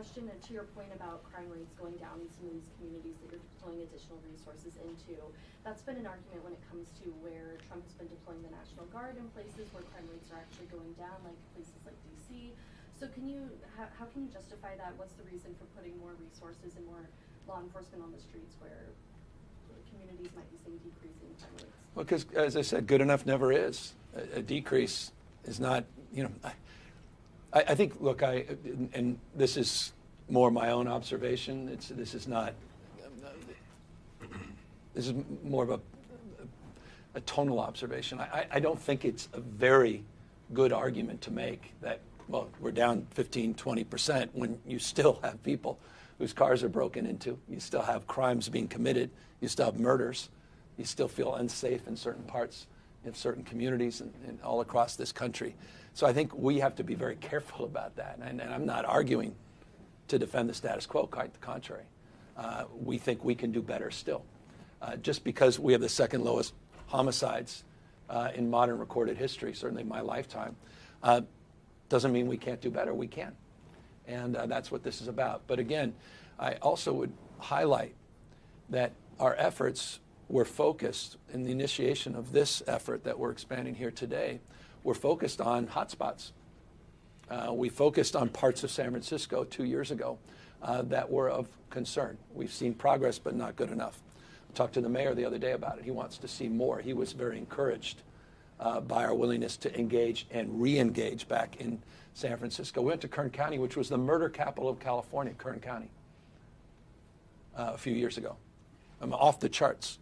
question to your point about crime rates going down in some of these communities that you're deploying additional resources into. That's been an argument when it comes to where Trump has been deploying the National Guard in places where crime rates are actually going down, like places like DC. So how can you justify that? What's the reason for putting more resources and more law enforcement on the streets where communities might be seeing decreasing crime rates? Well, because as I said, good enough never is. A decrease is not, I think, look, and this is more my own observation. This is more of a tonal observation. I don't think it's a very good argument to make that, well, we're down 15, 20% when you still have people whose cars are broken into. You still have crimes being committed. You still have murders. You still feel unsafe in certain parts of certain communities and all across this country. So I think we have to be very careful about that. And I'm not arguing to defend the status quo, quite the contrary. We think we can do better still. Just because we have the second lowest homicides in modern recorded history, certainly my lifetime, doesn't mean we can't do better. We can. And that's what this is about. But again, I also would highlight that our efforts were focused in the initiation of this effort that we're expanding here today. We're focused on hotspots. We focused on parts of San Francisco 2 years ago that were of concern. We've seen progress, but not good enough. I talked to the mayor the other day about it. He wants to see more. He was very encouraged by our willingness to engage and re-engage back in San Francisco. We went to Kern County, which was the murder capital of California, Kern County, a few years ago. I'm off the charts.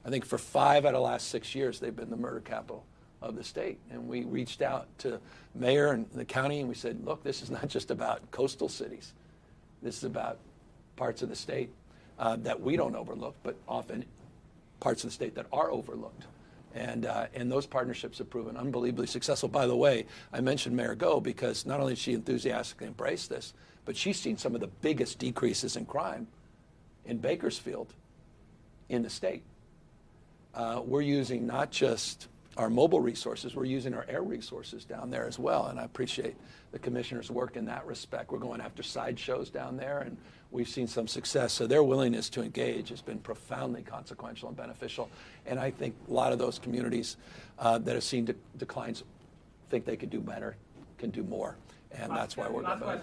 I think for 5 out of the last 6 years, they've been the murder capital of the state. And we reached out to mayor and the county, and we said, look, this is not just about coastal cities. This is about parts of the state that we don't overlook, but often parts of the state that are overlooked. And those partnerships have proven unbelievably successful. By the way, I mentioned Mayor Go because not only did she enthusiastically embrace this, but she's seen some of the biggest decreases in crime in Bakersfield in the state. We're using not just our mobile resources, we're using our air resources down there as well. And I appreciate the commissioner's work in that respect. We're going after sideshows down there, and we've seen some success. So their willingness to engage has been profoundly consequential and beneficial. And I think a lot of those communities that have seen declines think they could do better, can do more. And that's why we're going to do that.